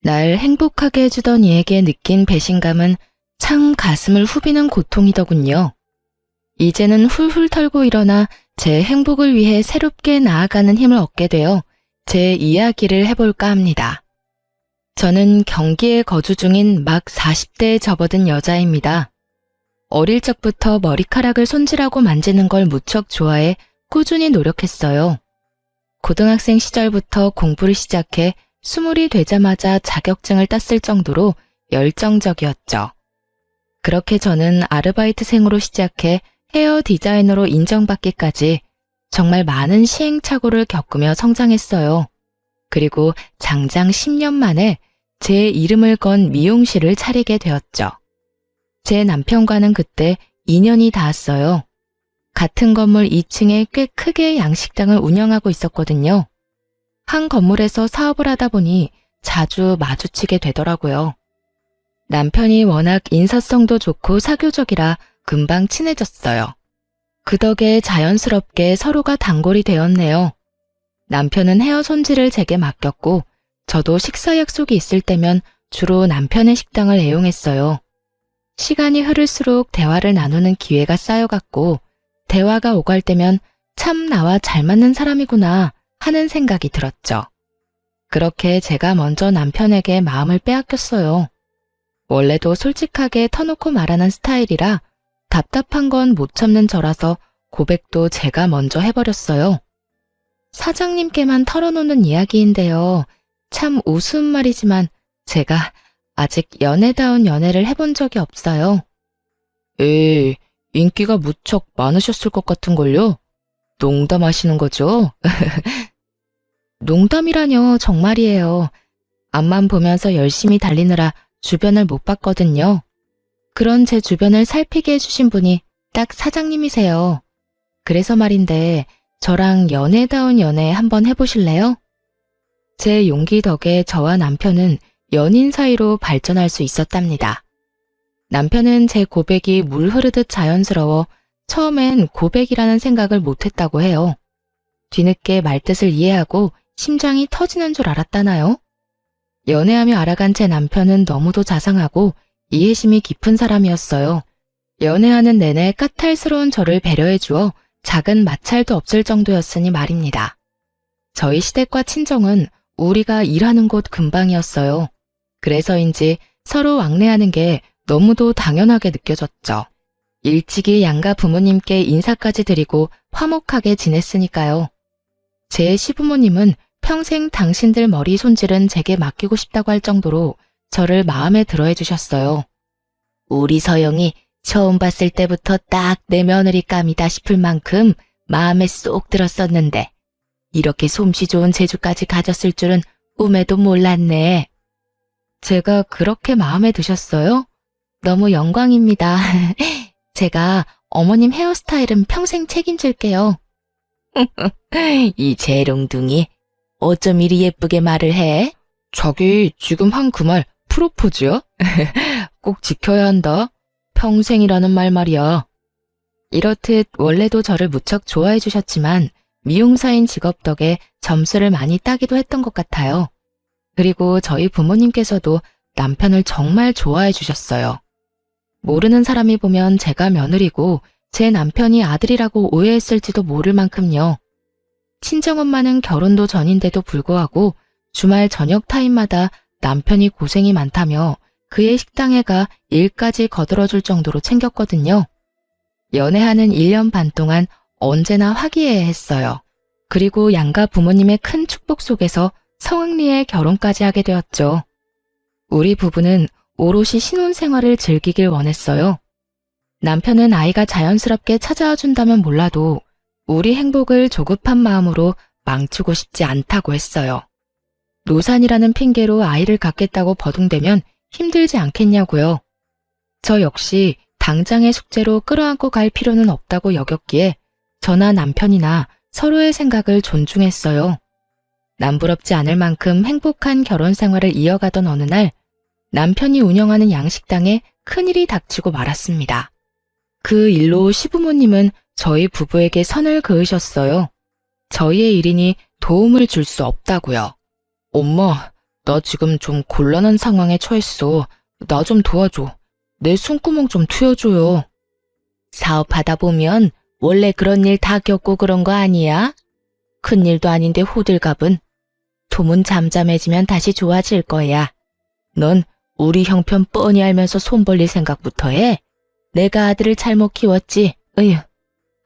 날 행복하게 해주던 이에게 느낀 배신감은 참 가슴을 후비는 고통이더군요. 이제는 훌훌 털고 일어나 제 행복을 위해 새롭게 나아가는 힘을 얻게 되어 제 이야기를 해볼까 합니다. 저는 경기에 거주 중인 막 40대에 접어든 여자입니다. 어릴 적부터 머리카락을 손질하고 만지는 걸 무척 좋아해 꾸준히 노력했어요. 고등학생 시절부터 공부를 시작해 20이 되자마자 자격증을 땄을 정도로 열정적이었죠. 그렇게 저는 아르바이트생으로 시작해 헤어 디자이너로 인정받기까지 정말 많은 시행착오를 겪으며 성장했어요. 그리고 장장 10년 만에 제 이름을 건 미용실을 차리게 되었죠. 제 남편과는 그때 2년이 닿았어요. 같은 건물 2층에 꽤 크게 양식당을 운영하고 있었거든요. 한 건물에서 사업을 하다 보니 자주 마주치게 되더라고요. 남편이 워낙 인사성도 좋고 사교적이라 금방 친해졌어요. 그 덕에 자연스럽게 서로가 단골이 되었네요. 남편은 헤어 손질을 제게 맡겼고 저도 식사 약속이 있을 때면 주로 남편의 식당을 애용했어요. 시간이 흐를수록 대화를 나누는 기회가 쌓여갔고 대화가 오갈 때면 참 나와 잘 맞는 사람이구나 하는 생각이 들었죠. 그렇게 제가 먼저 남편에게 마음을 빼앗겼어요. 원래도 솔직하게 터놓고 말하는 스타일이라 답답한 건 못 참는 저라서 고백도 제가 먼저 해버렸어요. 사장님께만 털어놓는 이야기인데요. 참 우스운 말이지만 제가 아직 연애다운 연애를 해본 적이 없어요. 인기가 무척 많으셨을 것 같은걸요? 농담하시는 거죠? 농담이라뇨, 정말이에요. 앞만 보면서 열심히 달리느라 주변을 못 봤거든요. 그런 제 주변을 살피게 해주신 분이 딱 사장님이세요. 그래서 말인데 저랑 연애다운 연애 한번 해보실래요? 제 용기 덕에 저와 남편은 연인 사이로 발전할 수 있었답니다. 남편은 제 고백이 물 흐르듯 자연스러워 처음엔 고백이라는 생각을 못했다고 해요. 뒤늦게 말뜻을 이해하고 심장이 터지는 줄 알았다나요? 연애하며 알아간 제 남편은 너무도 자상하고 이해심이 깊은 사람이었어요. 연애하는 내내 까탈스러운 저를 배려해 주어 작은 마찰도 없을 정도였으니 말입니다. 저희 시댁과 친정은 우리가 일하는 곳 근방이었어요. 그래서인지 서로 왕래하는 게 너무도 당연하게 느껴졌죠. 일찍이 양가 부모님께 인사까지 드리고 화목하게 지냈으니까요. 제 시부모님은 평생 당신들 머리 손질은 제게 맡기고 싶다고 할 정도로 저를 마음에 들어 해주셨어요. 우리 서영이 처음 봤을 때부터 딱 내 며느리감이다 싶을 만큼 마음에 쏙 들었었는데 이렇게 솜씨 좋은 재주까지 가졌을 줄은 꿈에도 몰랐네. 제가 그렇게 마음에 드셨어요? 너무 영광입니다. 제가 어머님 헤어스타일은 평생 책임질게요. 이 재롱둥이 어쩜 이리 예쁘게 말을 해? 자기 지금 한 그 말 프로포즈야? 꼭 지켜야 한다. 평생이라는 말 말이야. 이렇듯 원래도 저를 무척 좋아해 주셨지만 미용사인 직업 덕에 점수를 많이 따기도 했던 것 같아요. 그리고 저희 부모님께서도 남편을 정말 좋아해 주셨어요. 모르는 사람이 보면 제가 며느리고 제 남편이 아들이라고 오해했을지도 모를 만큼요. 친정엄마는 결혼도 전인데도 불구하고 주말 저녁 타임마다 남편이 고생이 많다며 그의 식당에 가 일까지 거들어줄 정도로 챙겼거든요. 연애하는 1년 반 동안 언제나 화기애애했어요. 그리고 양가 부모님의 큰 축복 속에서 성황리에 결혼까지 하게 되었죠. 우리 부부는 오롯이 신혼생활을 즐기길 원했어요. 남편은 아이가 자연스럽게 찾아와 준다면 몰라도 우리 행복을 조급한 마음으로 망치고 싶지 않다고 했어요. 노산이라는 핑계로 아이를 갖겠다고 버둥대면 힘들지 않겠냐고요. 저 역시 당장의 숙제로 끌어안고 갈 필요는 없다고 여겼기에 저나 남편이나 서로의 생각을 존중했어요. 남부럽지 않을 만큼 행복한 결혼 생활을 이어가던 어느 날 남편이 운영하는 양식당에 큰일이 닥치고 말았습니다. 그 일로 시부모님은 저희 부부에게 선을 그으셨어요. 저희의 일이니 도움을 줄 수 없다고요. 엄마, 나 지금 좀 곤란한 상황에 처했어. 나 좀 도와줘. 내 숨구멍 좀 트여줘요. 사업하다 보면 원래 그런 일 다 겪고 그런 거 아니야? 큰일도 아닌데 호들갑은. 톰은 잠잠해지면 다시 좋아질 거야. 넌 우리 형편 뻔히 알면서 손 벌릴 생각부터 해. 내가 아들을 잘못 키웠지. 으휴.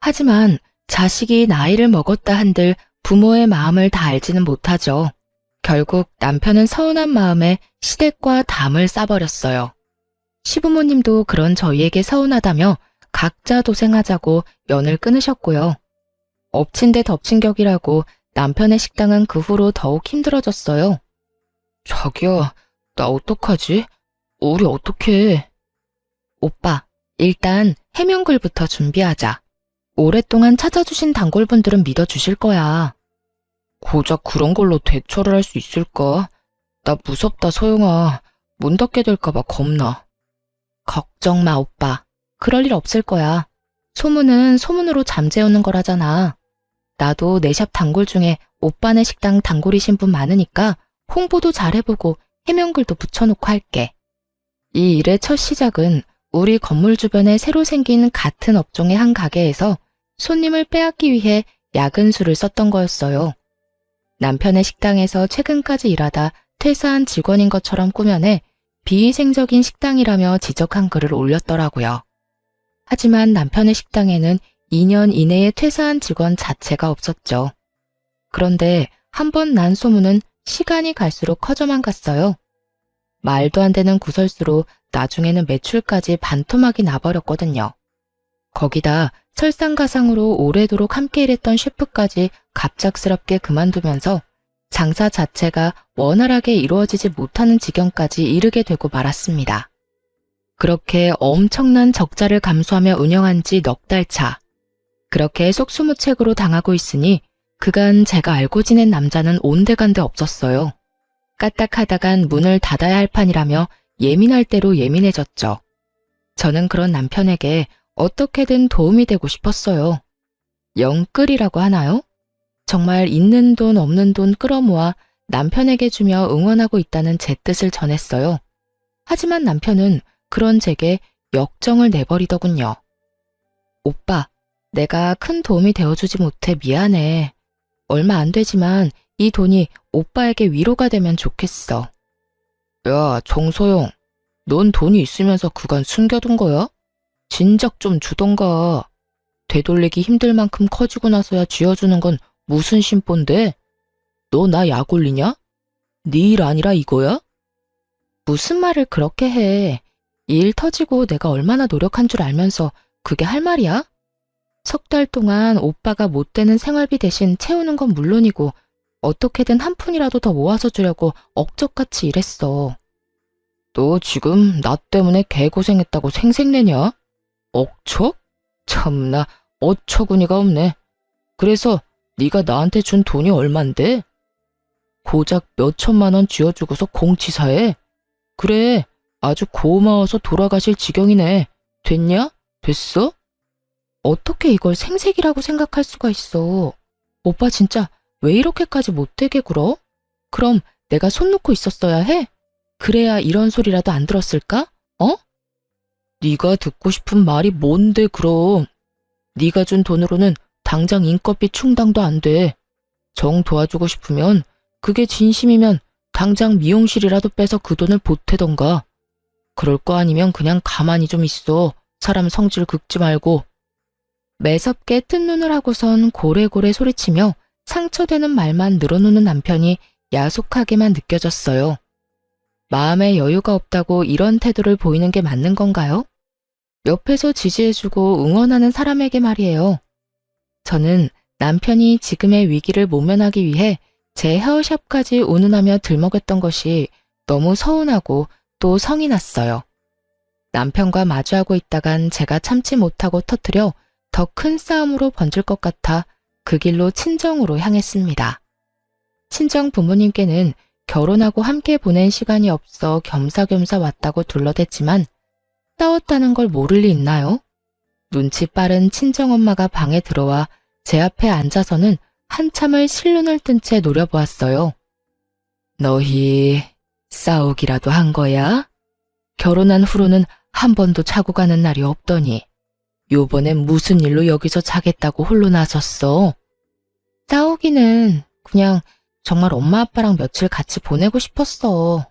하지만 자식이 나이를 먹었다 한들 부모의 마음을 다 알지는 못하죠. 결국 남편은 서운한 마음에 시댁과 담을 싸버렸어요. 시부모님도 그런 저희에게 서운하다며 각자 도생하자고 연을 끊으셨고요. 엎친 데 덮친 격이라고 남편의 식당은 그 후로 더욱 힘들어졌어요. 자기야, 나 어떡하지? 우리 어떡해? 오빠, 일단 해명글부터 준비하자. 오랫동안 찾아주신 단골분들은 믿어주실 거야. 고작 그런 걸로 대처를 할 수 있을까? 나 무섭다, 소영아. 문 닫게 될까봐 겁나. 걱정 마, 오빠. 그럴 일 없을 거야. 소문은 소문으로 잠재우는 거라잖아. 나도 내 샵 단골 중에 오빠네 식당 단골이신 분 많으니까 홍보도 잘 해보고 해명글도 붙여놓고 할게. 이 일의 첫 시작은 우리 건물 주변에 새로 생긴 같은 업종의 한 가게에서 손님을 빼앗기 위해 야근 수를 썼던 거였어요. 남편의 식당에서 최근까지 일하다 퇴사한 직원인 것처럼 꾸며내 비위생적인 식당이라며 지적한 글을 올렸더라고요. 하지만 남편의 식당에는 2년 이내에 퇴사한 직원 자체가 없었죠. 그런데 한 번 난 소문은 시간이 갈수록 커져만 갔어요. 말도 안 되는 구설수로 나중에는 매출까지 반토막이 나버렸거든요. 거기다 설상가상으로 오래도록 함께 일했던 셰프까지 갑작스럽게 그만두면서 장사 자체가 원활하게 이루어지지 못하는 지경까지 이르게 되고 말았습니다. 그렇게 엄청난 적자를 감수하며 운영한 지 넉 달 차. 그렇게 속수무책으로 당하고 있으니 그간 제가 알고 지낸 남자는 온데간데 없었어요. 까딱하다간 문을 닫아야 할 판이라며 예민할 대로 예민해졌죠. 저는 그런 남편에게 어떻게든 도움이 되고 싶었어요. 영끌이라고 하나요? 정말 있는 돈 없는 돈 끌어모아 남편에게 주며 응원하고 있다는 제 뜻을 전했어요. 하지만 남편은 그런 제게 역정을 내버리더군요. 오빠, 내가 큰 도움이 되어주지 못해 미안해. 얼마 안 되지만 이 돈이 오빠에게 위로가 되면 좋겠어. 야, 정소영, 넌 돈이 있으면서 그간 숨겨둔 거야? 진작 좀 주던가. 되돌리기 힘들 만큼 커지고 나서야 쥐어주는 건 무슨 심보인데? 너 나 약 올리냐? 네 일 아니라 이거야? 무슨 말을 그렇게 해. 이 일 터지고 내가 얼마나 노력한 줄 알면서 그게 할 말이야? 석 달 동안 오빠가 못 되는 생활비 대신 채우는 건 물론이고 어떻게든 한 푼이라도 더 모아서 주려고 억적같이 일했어. 너 지금 나 때문에 개고생했다고 생색내냐? 억척? 참나 어처구니가 없네. 그래서 네가 나한테 준 돈이 얼만데? 고작 몇 천만 원 쥐어주고서 공치사해? 그래, 아주 고마워서 돌아가실 지경이네. 됐냐? 됐어? 어떻게 이걸 생색이라고 생각할 수가 있어. 오빠 진짜 왜 이렇게까지 못되게 굴어? 그럼 내가 손 놓고 있었어야 해? 그래야 이런 소리라도 안 들었을까? 어? 네가 듣고 싶은 말이 뭔데 그럼. 네가 준 돈으로는 당장 인건비 충당도 안 돼. 정 도와주고 싶으면 그게 진심이면 당장 미용실이라도 빼서 그 돈을 보태던가. 그럴 거 아니면 그냥 가만히 좀 있어. 사람 성질 긁지 말고. 매섭게 뜬 눈을 하고선 고래고래 소리치며 상처되는 말만 늘어놓는 남편이 야속하게만 느껴졌어요. 마음에 여유가 없다고 이런 태도를 보이는 게 맞는 건가요? 옆에서 지지해주고 응원하는 사람에게 말이에요. 저는 남편이 지금의 위기를 모면하기 위해 제 헤어샵까지 운운하며 들먹였던 것이 너무 서운하고 또 성이 났어요. 남편과 마주하고 있다간 제가 참지 못하고 터뜨려 더 큰 싸움으로 번질 것 같아 그 길로 친정으로 향했습니다. 친정 부모님께는 결혼하고 함께 보낸 시간이 없어 겸사겸사 왔다고 둘러댔지만 싸웠다는 걸 모를 리 있나요? 눈치 빠른 친정엄마가 방에 들어와 제 앞에 앉아서는 한참을 실눈을 뜬 채 노려보았어요. 너희 싸우기라도 한 거야? 결혼한 후로는 한 번도 자고 가는 날이 없더니 요번엔 무슨 일로 여기서 자겠다고 홀로 나섰어? 싸우기는 그냥 정말 엄마 아빠랑 며칠 같이 보내고 싶었어.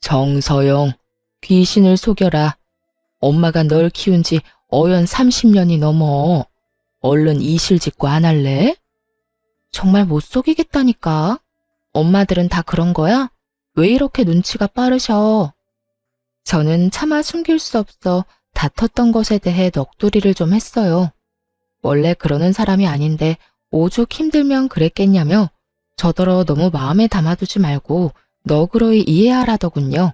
정서영, 귀신을 속여라. 엄마가 널 키운 지 어연 30년이 넘어. 얼른 이실 짓고 안 할래? 정말 못 속이겠다니까. 엄마들은 다 그런 거야? 왜 이렇게 눈치가 빠르셔? 저는 차마 숨길 수 없어 다퉜던 것에 대해 넋두리를 좀 했어요. 원래 그러는 사람이 아닌데 오죽 힘들면 그랬겠냐며 저더러 너무 마음에 담아두지 말고 너그러이 이해하라더군요.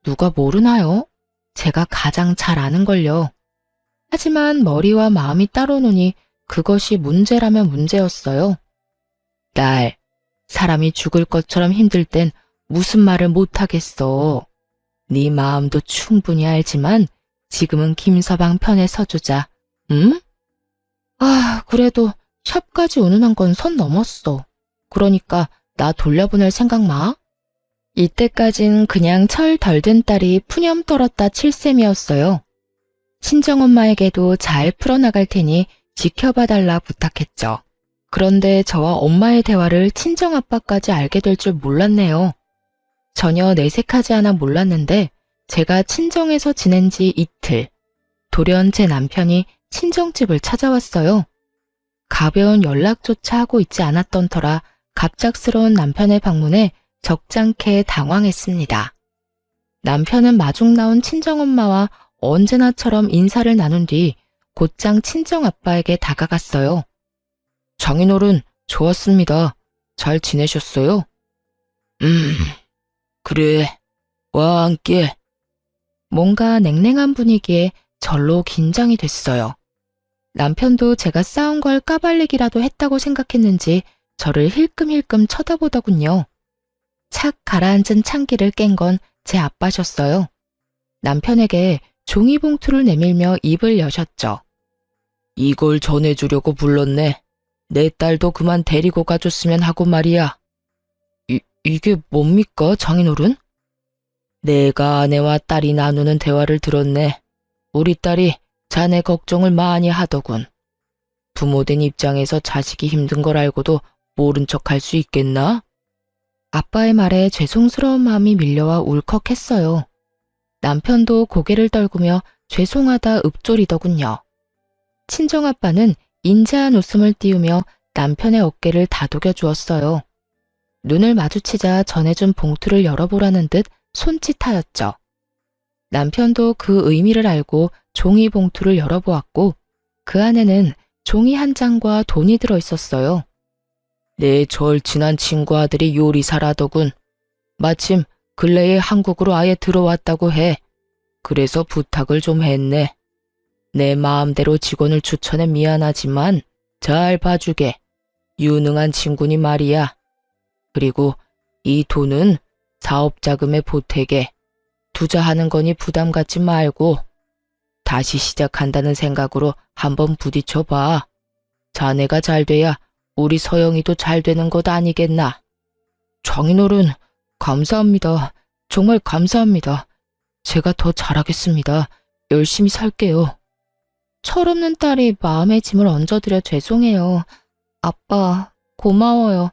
누가 모르나요? 제가 가장 잘 아는걸요. 하지만 머리와 마음이 따로 노니 그것이 문제라면 문제였어요. 딸, 사람이 죽을 것처럼 힘들 땐 무슨 말을 못하겠어. 네 마음도 충분히 알지만 지금은 김서방 편에 서주자. 응? 그래도 샵까지 운운한 건 선 넘었어. 그러니까 나 돌려보낼 생각 마. 이때까진 그냥 철 덜 든 딸이 푸념 떨었다 칠 셈이었어요. 친정엄마에게도 잘 풀어나갈 테니 지켜봐달라 부탁했죠. 그런데 저와 엄마의 대화를 친정아빠까지 알게 될 줄 몰랐네요. 전혀 내색하지 않아 몰랐는데 제가 친정에서 지낸 지 이틀, 돌연 제 남편이 친정집을 찾아왔어요. 가벼운 연락조차 하고 있지 않았던 터라 갑작스러운 남편의 방문에 적잖게 당황했습니다. 남편은 마중 나온 친정엄마와 언제나처럼 인사를 나눈 뒤 곧장 친정아빠에게 다가갔어요. 장인어른, 좋았습니다. 잘 지내셨어요? 그래, 와 함께. 뭔가 냉랭한 분위기에 절로 긴장이 됐어요. 남편도 제가 싸운 걸 까발리기라도 했다고 생각했는지 저를 힐끔힐끔 쳐다보더군요. 착 가라앉은 찬기를 깬 건 제 아빠셨어요. 남편에게 종이봉투를 내밀며 입을 여셨죠. 이걸 전해주려고 불렀네. 내 딸도 그만 데리고 가줬으면 하고 말이야. 이게 뭡니까, 장인어른? 내가 아내와 딸이 나누는 대화를 들었네. 우리 딸이 자네 걱정을 많이 하더군. 부모된 입장에서 자식이 힘든 걸 알고도 모른 척 할 수 있겠나? 아빠의 말에 죄송스러운 마음이 밀려와 울컥했어요. 남편도 고개를 떨구며 죄송하다 읊조리더군요. 친정아빠는 인자한 웃음을 띄우며 남편의 어깨를 다독여 주었어요. 눈을 마주치자 전해준 봉투를 열어보라는 듯 손짓하였죠. 남편도 그 의미를 알고 종이 봉투를 열어보았고 그 안에는 종이 한 장과 돈이 들어 있었어요. 내 절친한 친구 아들이 요리사라더군. 마침 근래에 한국으로 아예 들어왔다고 해. 그래서 부탁을 좀 했네. 내 마음대로 직원을 추천해 미안하지만 잘 봐주게. 유능한 친구니 말이야. 그리고 이 돈은 사업자금에 보태게. 투자하는 거니 부담 갖지 말고 다시 시작한다는 생각으로 한번 부딪혀봐. 자네가 잘 돼야 우리 서영이도 잘 되는 것 아니겠나. 장인어른, 감사합니다. 정말 감사합니다. 제가 더 잘하겠습니다. 열심히 살게요. 철없는 딸이 마음의 짐을 얹어드려 죄송해요. 아빠, 고마워요.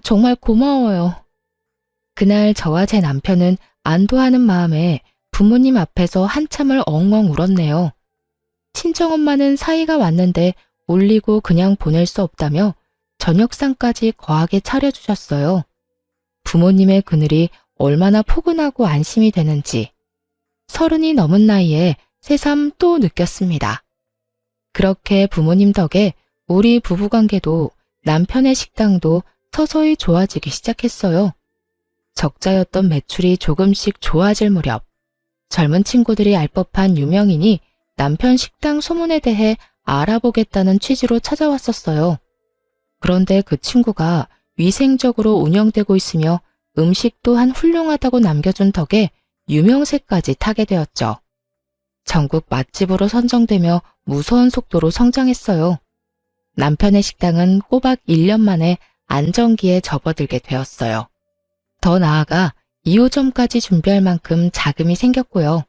정말 고마워요. 그날 저와 제 남편은 안도하는 마음에 부모님 앞에서 한참을 엉엉 울었네요. 친정엄마는 사이가 왔는데 울리고 그냥 보낼 수 없다며 저녁상까지 거하게 차려주셨어요. 부모님의 그늘이 얼마나 포근하고 안심이 되는지 30이 넘은 나이에 새삼 또 느꼈습니다. 그렇게 부모님 덕에 우리 부부관계도 남편의 식당도 서서히 좋아지기 시작했어요. 적자였던 매출이 조금씩 좋아질 무렵 젊은 친구들이 알 법한 유명인이 남편 식당 소문에 대해 알아보겠다는 취지로 찾아왔었어요. 그런데 그 친구가 위생적으로 운영되고 있으며 음식 또한 훌륭하다고 남겨준 덕에 유명세까지 타게 되었죠. 전국 맛집으로 선정되며 무서운 속도로 성장했어요. 남편의 식당은 꼬박 1년 만에 안정기에 접어들게 되었어요. 더 나아가 2호점까지 준비할 만큼 자금이 생겼고요.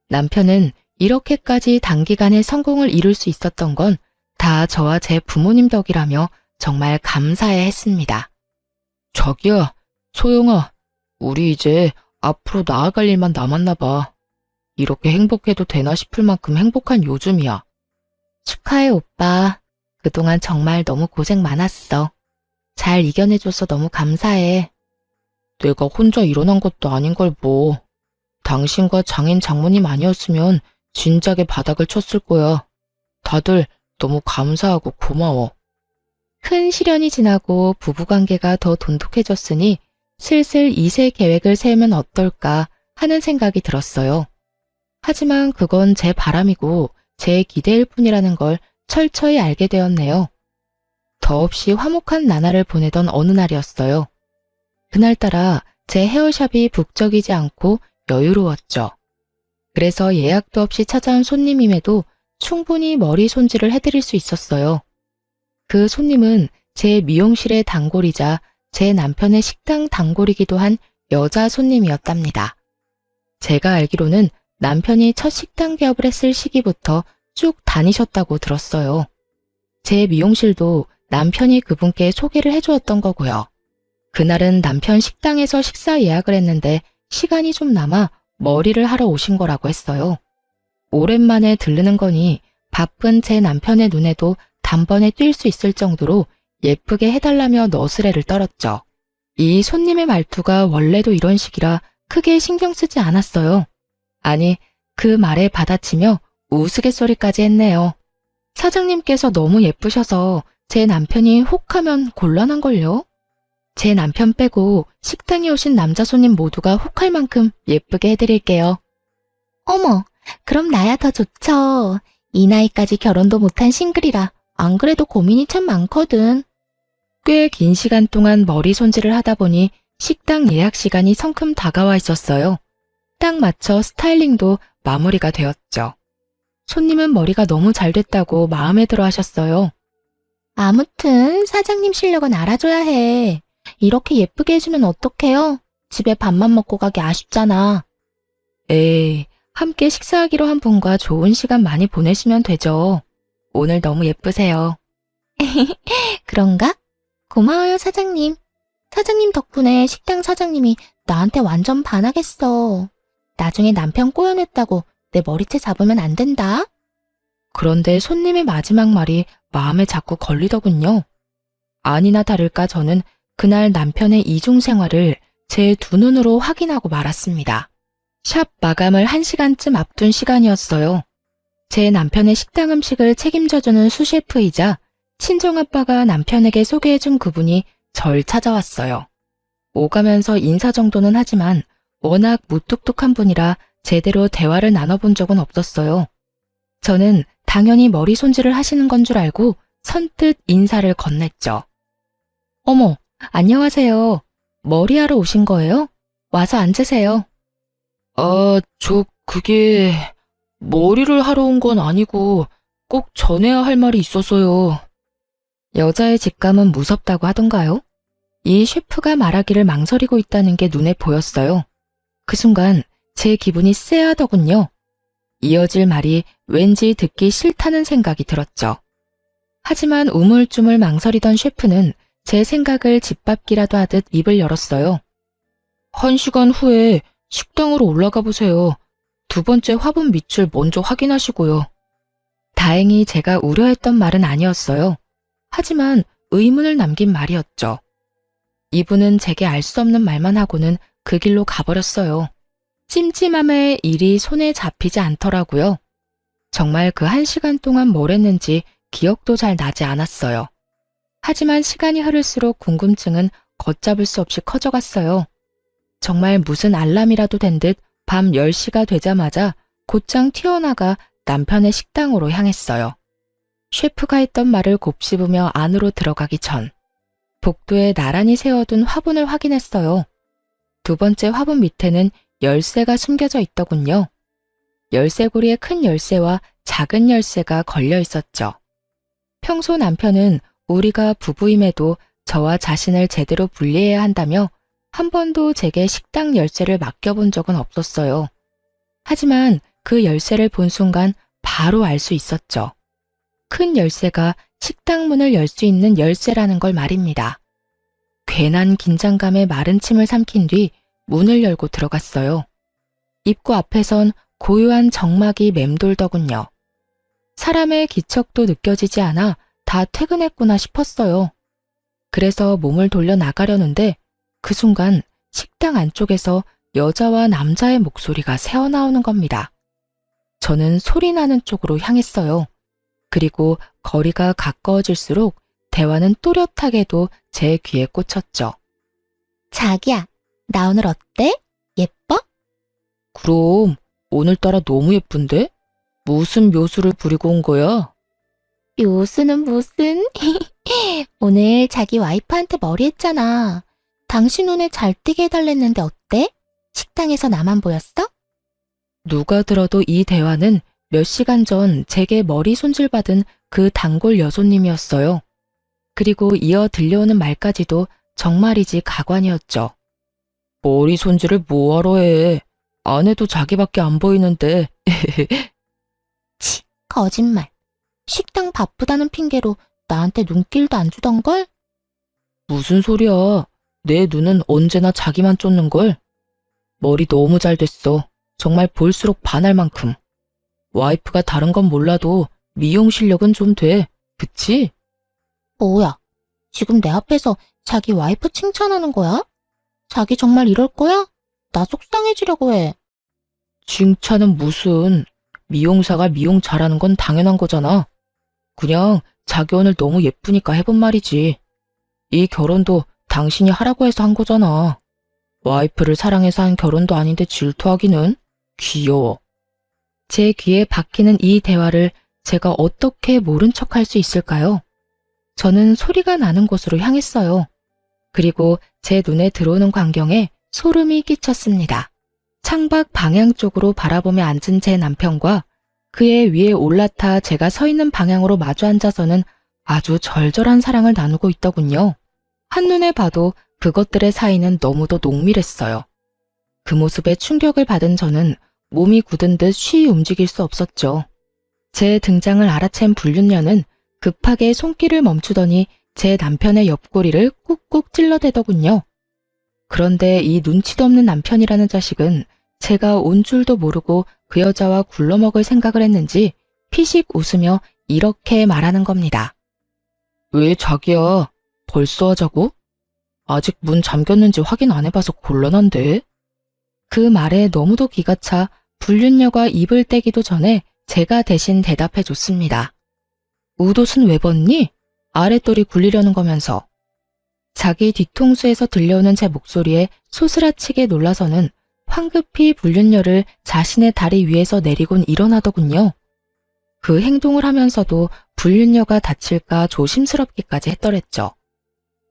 남편은 이렇게까지 단기간에 성공을 이룰 수 있었던 건 다 저와 제 부모님 덕이라며 정말 감사해 했습니다. 자기야, 소영아, 우리 이제 앞으로 나아갈 일만 남았나 봐. 이렇게 행복해도 되나 싶을 만큼 행복한 요즘이야. 축하해, 오빠. 그동안 정말 너무 고생 많았어. 잘 이겨내줘서 너무 감사해. 내가 혼자 일어난 것도 아닌 걸 뭐. 당신과 장인 장모님 아니었으면 진작에 바닥을 쳤을 거야. 다들 너무 감사하고 고마워. 큰 시련이 지나고 부부관계가 더 돈독해졌으니 슬슬 2세 계획을 세우면 어떨까 하는 생각이 들었어요. 하지만 그건 제 바람이고 제 기대일 뿐이라는 걸 철저히 알게 되었네요. 더없이 화목한 나날을 보내던 어느 날이었어요. 그날따라 제 헤어샵이 북적이지 않고 여유로웠죠. 그래서 예약도 없이 찾아온 손님임에도 충분히 머리 손질을 해드릴 수 있었어요. 그 손님은 제 미용실의 단골이자 제 남편의 식당 단골이기도 한 여자 손님이었답니다. 제가 알기로는 남편이 첫 식당 개업을 했을 시기부터 쭉 다니셨다고 들었어요. 제 미용실도 남편이 그분께 소개를 해주었던 거고요. 그날은 남편 식당에서 식사 예약을 했는데 시간이 좀 남아 머리를 하러 오신 거라고 했어요. 오랜만에 들르는 거니 바쁜 제 남편의 눈에도 단번에 띌 수 있을 정도로 예쁘게 해달라며 너스레를 떨었죠. 이 손님의 말투가 원래도 이런 식이라 크게 신경 쓰지 않았어요. 아니, 그 말에 받아치며 우스갯소리까지 했네요. 사장님께서 너무 예쁘셔서 제 남편이 혹하면 곤란한걸요? 제 남편 빼고 식당에 오신 남자 손님 모두가 혹할 만큼 예쁘게 해드릴게요. 어머, 그럼 나야 더 좋죠. 이 나이까지 결혼도 못한 싱글이라 안 그래도 고민이 참 많거든. 꽤 긴 시간 동안 머리 손질을 하다 보니 식당 예약 시간이 성큼 다가와 있었어요. 딱 맞춰 스타일링도 마무리가 되었죠. 손님은 머리가 너무 잘 됐다고 마음에 들어 하셨어요. 아무튼 사장님 실력은 알아줘야 해. 이렇게 예쁘게 해주면 어떡해요? 집에 밥만 먹고 가기 아쉽잖아. 에이, 함께 식사하기로 한 분과 좋은 시간 많이 보내시면 되죠. 오늘 너무 예쁘세요. 그런가? 고마워요, 사장님. 사장님 덕분에 식당 사장님이 나한테 완전 반하겠어. 나중에 남편 꼬여냈다고 내 머리채 잡으면 안 된다. 그런데 손님의 마지막 말이 마음에 자꾸 걸리더군요. 아니나 다를까 저는 그날 남편의 이중 생활을 제 두 눈으로 확인하고 말았습니다. 샵 마감을 1시간쯤 앞둔 시간이었어요. 제 남편의 식당 음식을 책임져주는 수셰프이자 친정아빠가 남편에게 소개해준 그분이 절 찾아왔어요. 오가면서 인사 정도는 하지만 워낙 무뚝뚝한 분이라 제대로 대화를 나눠본 적은 없었어요. 저는 당연히 머리 손질을 하시는 건 줄 알고 선뜻 인사를 건넸죠. 어머, 안녕하세요. 머리하러 오신 거예요? 와서 앉으세요. 그게 머리를 하러 온 건 아니고 꼭 전해야 할 말이 있어서요. 여자의 직감은 무섭다고 하던가요? 이 셰프가 말하기를 망설이고 있다는 게 눈에 보였어요. 그 순간 제 기분이 쎄하더군요. 이어질 말이 왠지 듣기 싫다는 생각이 들었죠. 하지만 우물쭈물 망설이던 셰프는 제 생각을 짓밟기라도 하듯 입을 열었어요. 1시간 후에 식당으로 올라가 보세요. 두 번째 화분 밑을 먼저 확인하시고요. 다행히 제가 우려했던 말은 아니었어요. 하지만 의문을 남긴 말이었죠. 이분은 제게 알 수 없는 말만 하고는 그 길로 가버렸어요. 찜찜함에 일이 손에 잡히지 않더라고요. 정말 그 1시간 동안 뭘 했는지 기억도 잘 나지 않았어요. 하지만 시간이 흐를수록 궁금증은 걷잡을 수 없이 커져갔어요. 정말 무슨 알람이라도 된 듯 밤 10시가 되자마자 곧장 튀어나가 남편의 식당으로 향했어요. 셰프가 했던 말을 곱씹으며 안으로 들어가기 전 복도에 나란히 세워둔 화분을 확인했어요. 두 번째 화분 밑에는 열쇠가 숨겨져 있더군요. 열쇠고리에 큰 열쇠와 작은 열쇠가 걸려 있었죠. 평소 남편은 우리가 부부임에도 저와 자신을 제대로 분리해야 한다며 한 번도 제게 식당 열쇠를 맡겨본 적은 없었어요. 하지만 그 열쇠를 본 순간 바로 알 수 있었죠. 큰 열쇠가 식당 문을 열 수 있는 열쇠라는 걸 말입니다. 괜한 긴장감에 마른 침을 삼킨 뒤 문을 열고 들어갔어요. 입구 앞에선 고요한 정막이 맴돌더군요. 사람의 기척도 느껴지지 않아 다 퇴근했구나 싶었어요. 그래서 몸을 돌려 나가려는데 그 순간 식당 안쪽에서 여자와 남자의 목소리가 새어나오는 겁니다. 저는 소리 나는 쪽으로 향했어요. 그리고 거리가 가까워질수록 대화는 또렷하게도 제 귀에 꽂혔죠. 자기야, 나 오늘 어때? 예뻐? 그럼 오늘따라 너무 예쁜데? 무슨 묘수를 부리고 온 거야? 묘수는 무슨? 오늘 자기 와이프한테 머리 했잖아. 당신 눈에 잘 띄게 해달랬는데 어때? 식당에서 나만 보였어? 누가 들어도 이 대화는 몇 시간 전 제게 머리 손질받은 그 단골 여손님이었어요. 그리고 이어 들려오는 말까지도 정말이지 가관이었죠. 머리 손질을 뭐하러 해? 안 해도 자기밖에 안 보이는데. 치, 거짓말. 식당 바쁘다는 핑계로 나한테 눈길도 안 주던걸? 무슨 소리야. 내 눈은 언제나 자기만 쫓는걸. 머리 너무 잘 됐어. 정말 볼수록 반할 만큼. 와이프가 다른 건 몰라도 미용 실력은 좀 돼. 그치? 뭐야, 지금 내 앞에서 자기 와이프 칭찬하는 거야? 자기 정말 이럴 거야? 나 속상해지려고 해. 칭찬은 무슨. 미용사가 미용 잘하는 건 당연한 거잖아. 그냥 자기 오늘 너무 예쁘니까 해본 말이지. 이 결혼도 당신이 하라고 해서 한 거잖아. 와이프를 사랑해서 한 결혼도 아닌데 질투하기는 귀여워. 제 귀에 박히는 이 대화를 제가 어떻게 모른 척할 수 있을까요? 저는 소리가 나는 곳으로 향했어요. 그리고 제 눈에 들어오는 광경에 소름이 끼쳤습니다. 창밖 방향 쪽으로 바라보며 앉은 제 남편과 그의 위에 올라타 제가 서 있는 방향으로 마주 앉아서는 아주 절절한 사랑을 나누고 있더군요. 한눈에 봐도 그것들의 사이는 너무도 농밀했어요. 그 모습에 충격을 받은 저는 몸이 굳은 듯 쉬이 움직일 수 없었죠. 제 등장을 알아챈 불륜녀는 급하게 손길을 멈추더니 제 남편의 옆구리를 꾹꾹 찔러대더군요. 그런데 이 눈치도 없는 남편이라는 자식은 제가 온 줄도 모르고 그 여자와 굴러먹을 생각을 했는지 피식 웃으며 이렇게 말하는 겁니다. 왜 자기야? 벌써 하자고? 아직 문 잠겼는지 확인 안 해봐서 곤란한데? 그 말에 너무도 기가 차 불륜녀가 입을 떼기도 전에 제가 대신 대답해 줬습니다. 웃옷은 왜 벗니? 아랫돌이 굴리려는 거면서. 자기 뒤통수에서 들려오는 제 목소리에 소스라치게 놀라서는 황급히 불륜녀를 자신의 다리 위에서 내리곤 일어나더군요. 그 행동을 하면서도 불륜녀가 다칠까 조심스럽기까지 했더랬죠.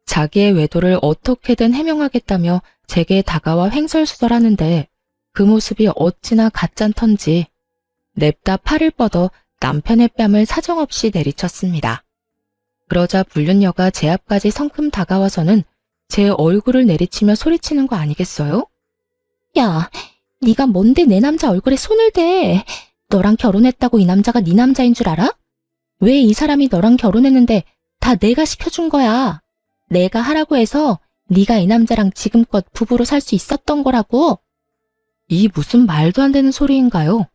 자기의 외도를 어떻게든 해명하겠다며 제게 다가와 횡설수설하는데 그 모습이 어찌나 가짠턴지 냅다 팔을 뻗어 남편의 뺨을 사정없이 내리쳤습니다. 그러자 불륜녀가 제 앞까지 성큼 다가와서는 제 얼굴을 내리치며 소리치는 거 아니겠어요? 야, 네가 뭔데 내 남자 얼굴에 손을 대? 너랑 결혼했다고 이 남자가 네 남자인 줄 알아? 왜 이 사람이 너랑 결혼했는데 다 내가 시켜준 거야? 내가 하라고 해서 네가 이 남자랑 지금껏 부부로 살 수 있었던 거라고. 이 무슨 말도 안 되는 소리인가요?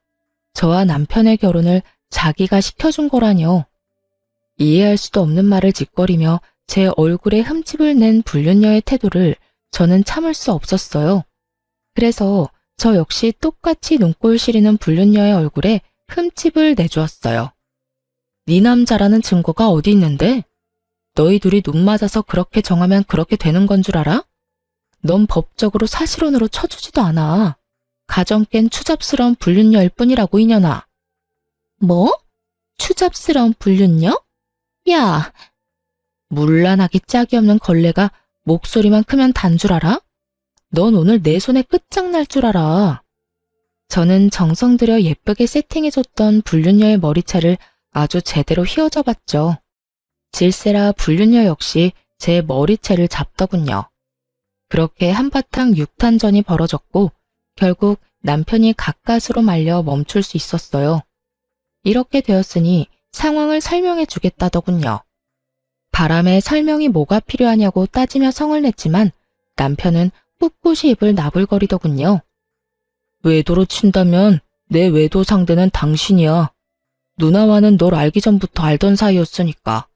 저와 남편의 결혼을 자기가 시켜준 거라뇨. 이해할 수도 없는 말을 짓거리며 제 얼굴에 흠집을 낸 불륜녀의 태도를 저는 참을 수 없었어요. 그래서 저 역시 똑같이 눈꼴 시리는 불륜녀의 얼굴에 흠집을 내주었어요. 네 남자라는 증거가 어디 있는데? 너희 둘이 눈 맞아서 그렇게 정하면 그렇게 되는 건 줄 알아? 넌 법적으로 사실혼으로 쳐주지도 않아. 가정 깬 추잡스러운 불륜녀일 뿐이라고 이년아. 뭐? 추잡스러운 불륜녀? 야, 물란하기 짝이 없는 걸레가 목소리만 크면 단 줄 알아? 넌 오늘 내 손에 끝장날 줄 알아. 저는 정성 들여 예쁘게 세팅해줬던 불륜녀의 머리채를 아주 제대로 휘어져 봤죠. 질세라 불륜녀 역시 제 머리채를 잡더군요. 그렇게 한바탕 육탄전이 벌어졌고 결국 남편이 가까스로 말려 멈출 수 있었어요. 이렇게 되었으니 상황을 설명해 주겠다더군요. 바람에 설명이 뭐가 필요하냐고 따지며 성을 냈지만 남편은 꿋꿋이 입을 나불거리더군요. 외도로 친다면 내 외도 상대는 당신이야. 누나와는 널 알기 전부터 알던 사이였으니까.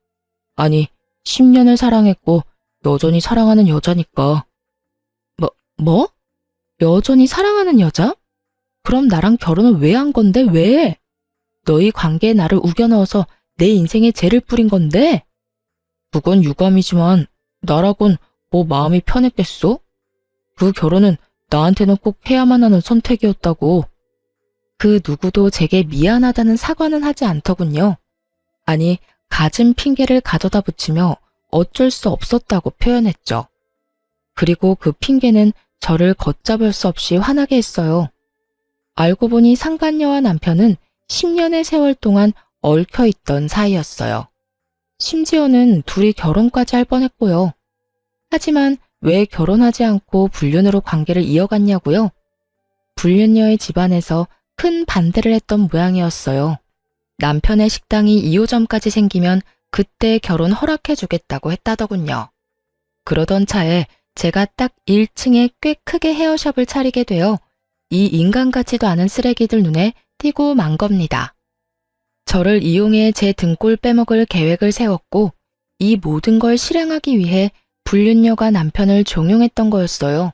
아니, 10년을 사랑했고 여전히 사랑하는 여자니까. 뭐? 여전히 사랑하는 여자? 그럼 나랑 결혼을 왜 한 건데, 왜? 너희 관계에 나를 우겨넣어서 내 인생에 죄를 뿌린 건데? 그건 유감이지만 나라곤 뭐 마음이 편했겠소? 그 결혼은 나한테는 꼭 해야만 하는 선택이었다고. 그 누구도 제게 미안하다는 사과는 하지 않더군요. 아니, 갖은 핑계를 가져다 붙이며 어쩔 수 없었다고 표현했죠. 그리고 그 핑계는 저를 걷잡을 수 없이 화나게 했어요. 알고 보니 상간녀와 남편은 10년의 세월 동안 얽혀있던 사이였어요. 심지어는 둘이 결혼까지 할 뻔했고요. 하지만 왜 결혼하지 않고 불륜으로 관계를 이어갔냐고요? 불륜녀의 집안에서 큰 반대를 했던 모양이었어요. 남편의 식당이 2호점까지 생기면 그때 결혼 허락해주겠다고 했다더군요. 그러던 차에 제가 딱 1층에 꽤 크게 헤어샵을 차리게 되어 이 인간 같지도 않은 쓰레기들 눈에 띄고 만 겁니다. 저를 이용해 제 등골 빼먹을 계획을 세웠고 이 모든 걸 실행하기 위해 불륜녀가 남편을 종용했던 거였어요.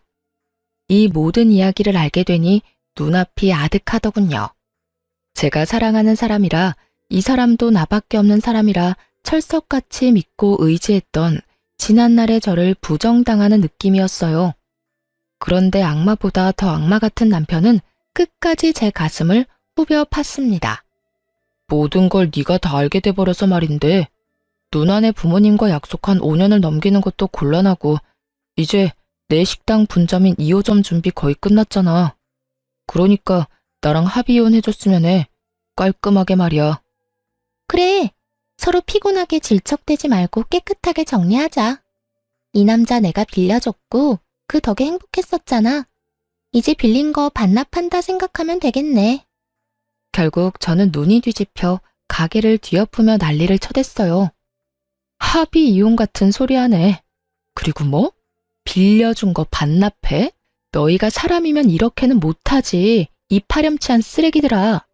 이 모든 이야기를 알게 되니 눈앞이 아득하더군요. 제가 사랑하는 사람이라 이 사람도 나밖에 없는 사람이라 철석같이 믿고 의지했던 지난날의 저를 부정당하는 느낌이었어요. 그런데 악마보다 더 악마 같은 남편은 끝까지 제 가슴을 후벼 팠습니다. 모든 걸 네가 다 알게 돼버려서 말인데 누나네 부모님과 약속한 5년을 넘기는 것도 곤란하고 이제 내 식당 분점인 2호점 준비 거의 끝났잖아. 그러니까 나랑 합의 이혼해줬으면 해. 깔끔하게 말이야. 그래, 서로 피곤하게 질척대지 말고 깨끗하게 정리하자. 이 남자 내가 빌려줬고 그 덕에 행복했었잖아. 이제 빌린 거 반납한다 생각하면 되겠네. 결국 저는 눈이 뒤집혀 가게를 뒤엎으며 난리를 쳐댔어요. 합의 이혼 같은 소리 하네. 그리고 뭐? 빌려준 거 반납해? 너희가 사람이면 이렇게는 못하지. 이 파렴치한 쓰레기들아.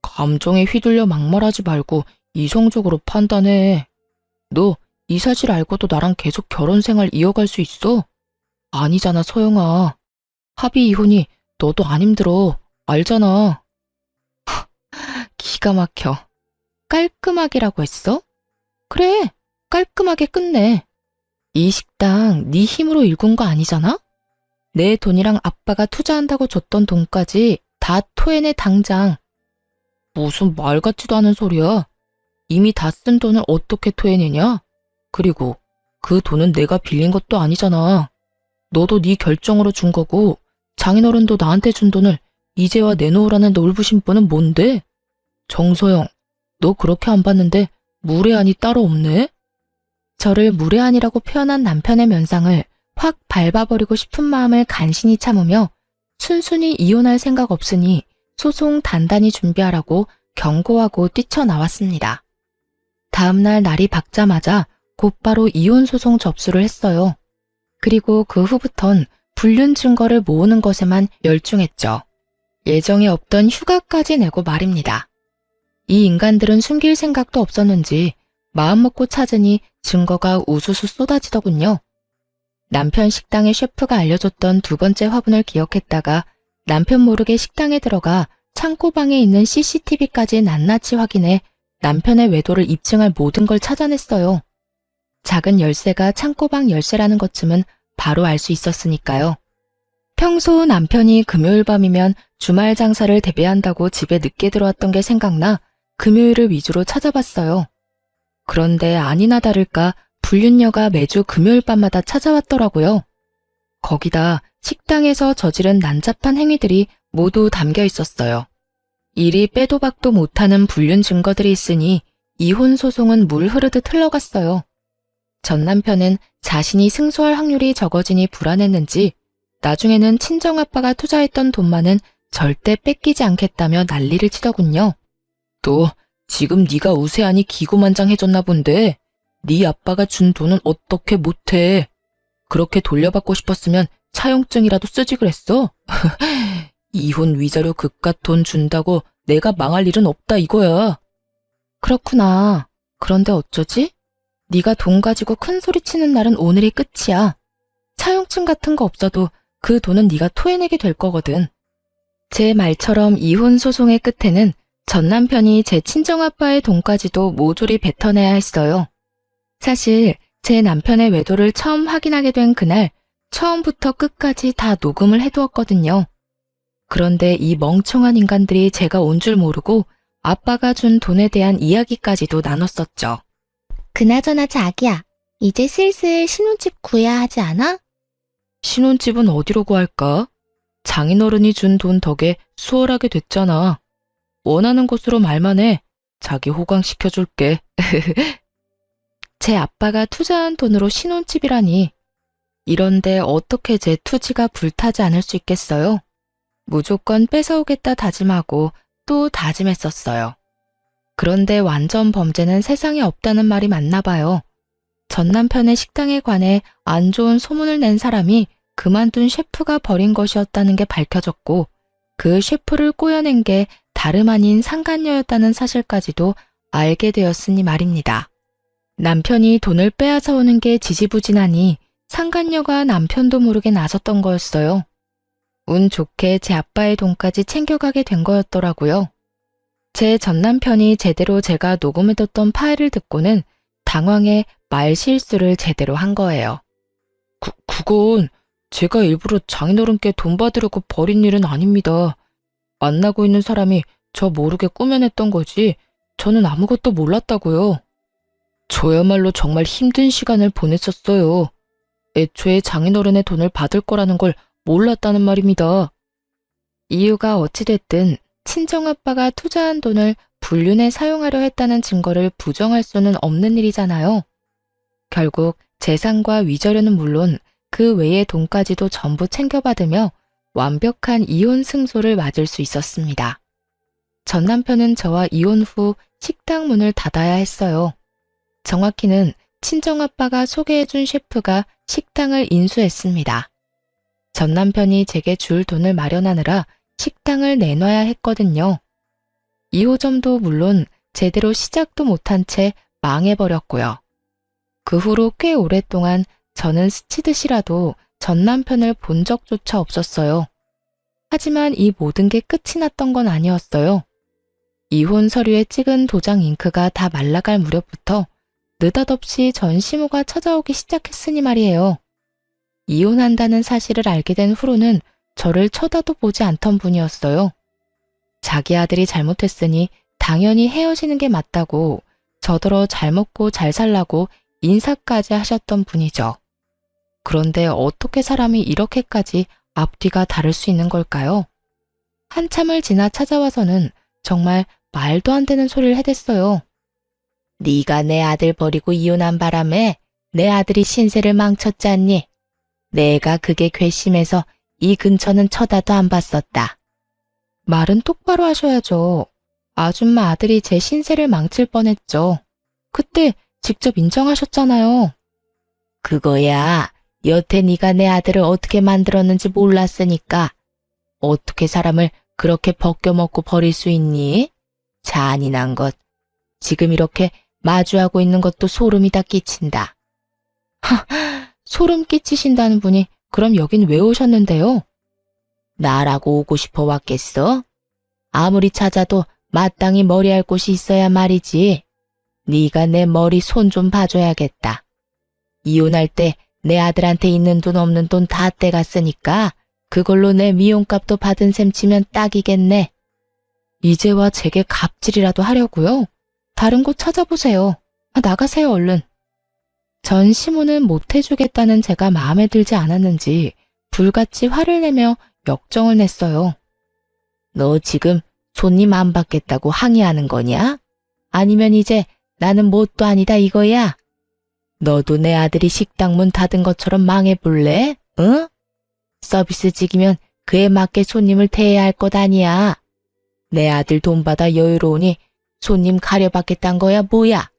감정에 휘둘려 막말하지 말고 이성적으로 판단해. 너 이 사실 알고도 나랑 계속 결혼 생활 이어갈 수 있어? 아니잖아, 소영아. 합의 이혼이 너도 안 힘들어. 알잖아. 기가 막혀. 깔끔하게라고 했어? 그래, 깔끔하게 끝내. 이 식당 네 힘으로 일군 거 아니잖아? 내 돈이랑 아빠가 투자한다고 줬던 돈까지 다 토해내 당장. 무슨 말 같지도 않은 소리야. 이미 다 쓴 돈을 어떻게 토해내냐? 그리고 그 돈은 내가 빌린 것도 아니잖아. 너도 네 결정으로 준 거고 장인어른도 나한테 준 돈을 이제와 내놓으라는 놀부심보는 뭔데? 정소영, 너 그렇게 안 봤는데 무례한이 따로 없네? 저를 무례한이라고 표현한 남편의 면상을 확 밟아버리고 싶은 마음을 간신히 참으며 순순히 이혼할 생각 없으니 소송 단단히 준비하라고 경고하고 뛰쳐나왔습니다. 다음날 날이 밝자마자 곧바로 이혼 소송 접수를 했어요. 그리고 그 후부턴 불륜 증거를 모으는 것에만 열중했죠. 예정에 없던 휴가까지 내고 말입니다. 이 인간들은 숨길 생각도 없었는지 마음먹고 찾으니 증거가 우수수 쏟아지더군요. 남편 식당의 셰프가 알려줬던 두 번째 화분을 기억했다가 남편 모르게 식당에 들어가 창고방에 있는 CCTV까지 낱낱이 확인해 남편의 외도를 입증할 모든 걸 찾아냈어요. 작은 열쇠가 창고방 열쇠라는 것쯤은 바로 알 수 있었으니까요. 평소 남편이 금요일 밤이면 주말 장사를 대비한다고 집에 늦게 들어왔던 게 생각나 금요일을 위주로 찾아봤어요. 그런데 아니나 다를까 불륜녀가 매주 금요일 밤마다 찾아왔더라고요. 거기다 식당에서 저지른 난잡한 행위들이 모두 담겨 있었어요. 이리 빼도 박도 못하는 불륜 증거들이 있으니 이혼 소송은 물 흐르듯 흘러갔어요. 전 남편은 자신이 승소할 확률이 적어지니 불안했는지 나중에는 친정아빠가 투자했던 돈만은 절대 뺏기지 않겠다며 난리를 치더군요. 또 지금 네가 우세하니 기고만장해졌나 본데 네 아빠가 준 돈은 어떻게 못해. 그렇게 돌려받고 싶었으면 차용증이라도 쓰지 그랬어. 이혼 위자료 그깟 돈 준다고 내가 망할 일은 없다 이거야. 그렇구나. 그런데 어쩌지? 네가 돈 가지고 큰 소리 치는 날은 오늘이 끝이야. 차용증 같은 거 없어도 그 돈은 네가 토해내게 될 거거든. 제 말처럼 이혼 소송의 끝에는 전 남편이 제 친정아빠의 돈까지도 모조리 뱉어내야 했어요. 사실 제 남편의 외도를 처음 확인하게 된 그날 처음부터 끝까지 다 녹음을 해두었거든요. 그런데 이 멍청한 인간들이 제가 온 줄 모르고 아빠가 준 돈에 대한 이야기까지도 나눴었죠. 그나저나 자기야, 이제 슬슬 신혼집 구해야 하지 않아? 신혼집은 어디로 구할까? 장인어른이 준 돈 덕에 수월하게 됐잖아. 원하는 곳으로 말만 해. 자기 호강시켜줄게. 제 아빠가 투자한 돈으로 신혼집이라니. 이런데 어떻게 제 투지가 불타지 않을 수 있겠어요? 무조건 뺏어오겠다 다짐하고 또 다짐했었어요. 그런데 완전 범죄는 세상에 없다는 말이 맞나 봐요. 전 남편의 식당에 관해 안 좋은 소문을 낸 사람이 그만둔 셰프가 벌인 것이었다는 게 밝혀졌고 그 셰프를 꼬여낸 게 다름 아닌 상간녀였다는 사실까지도 알게 되었으니 말입니다. 남편이 돈을 빼앗아 오는 게 지지부진하니 상간녀가 남편도 모르게 나섰던 거였어요. 운 좋게 제 아빠의 돈까지 챙겨가게 된 거였더라고요. 제 전 남편이 제대로 제가 녹음해뒀던 파일을 듣고는 당황해 말 실수를 제대로 한 거예요. 그건 제가 일부러 장인어른께 돈 받으려고 벌인 일은 아닙니다. 만나고 있는 사람이 저 모르게 꾸며냈던 거지 저는 아무것도 몰랐다고요. 저야말로 정말 힘든 시간을 보냈었어요. 애초에 장인어른의 돈을 받을 거라는 걸 몰랐다는 말입니다. 이유가 어찌됐든 친정아빠가 투자한 돈을 불륜에 사용하려 했다는 증거를 부정할 수는 없는 일이잖아요. 결국 재산과 위자료는 물론 그 외의 돈까지도 전부 챙겨받으며 완벽한 이혼 승소를 맞을 수 있었습니다. 전 남편은 저와 이혼 후 식당 문을 닫아야 했어요. 정확히는 친정아빠가 소개해준 셰프가 식당을 인수했습니다. 전 남편이 제게 줄 돈을 마련하느라 식당을 내놔야 했거든요. 2호점도 물론 제대로 시작도 못한 채 망해버렸고요. 그 후로 꽤 오랫동안 저는 스치듯이라도 전 남편을 본 적조차 없었어요. 하지만 이 모든 게 끝이 났던 건 아니었어요. 이혼 서류에 찍은 도장 잉크가 다 말라갈 무렵부터 느닷없이 전시모가 찾아오기 시작했으니 말이에요. 이혼한다는 사실을 알게 된 후로는 저를 쳐다도 보지 않던 분이었어요. 자기 아들이 잘못했으니 당연히 헤어지는 게 맞다고 저더러 잘 먹고 잘 살라고 인사까지 하셨던 분이죠. 그런데 어떻게 사람이 이렇게까지 앞뒤가 다를 수 있는 걸까요? 한참을 지나 찾아와서는 정말 말도 안 되는 소리를 해댔어요. 네가 내 아들 버리고 이혼한 바람에 내 아들이 신세를 망쳤잖니. 내가 그게 괘씸해서 이 근처는 쳐다도 안 봤었다. 말은 똑바로 하셔야죠. 아줌마 아들이 제 신세를 망칠 뻔했죠. 그때 직접 인정하셨잖아요. 그거야. 여태 네가 내 아들을 어떻게 만들었는지 몰랐으니까. 어떻게 사람을 그렇게 벗겨먹고 버릴 수 있니? 잔인한 것. 지금 이렇게 마주하고 있는 것도 소름이 다 끼친다. 소름 끼치신다는 분이 그럼 여긴 왜 오셨는데요? 나라고 오고 싶어 왔겠어? 아무리 찾아도 마땅히 머리할 곳이 있어야 말이지. 네가 내 머리 손 좀 봐줘야겠다. 이혼할 때 내 아들한테 있는 돈 없는 돈 다 떼갔으니까 그걸로 내 미용값도 받은 셈 치면 딱이겠네. 이제와 제게 갑질이라도 하려고요? 다른 곳 찾아보세요. 나가세요 얼른. 전 시모는 못해주겠다는 제가 마음에 들지 않았는지 불같이 화를 내며 역정을 냈어요. 너 지금 손님 안 받겠다고 항의하는 거냐? 아니면 이제 나는 뭣도 아니다 이거야? 너도 내 아들이 식당 문 닫은 것처럼 망해볼래? 응? 서비스직이면 그에 맞게 손님을 대해야 할 것 아니야. 내 아들 돈 받아 여유로우니 손님 가려받겠단 거야, 뭐야?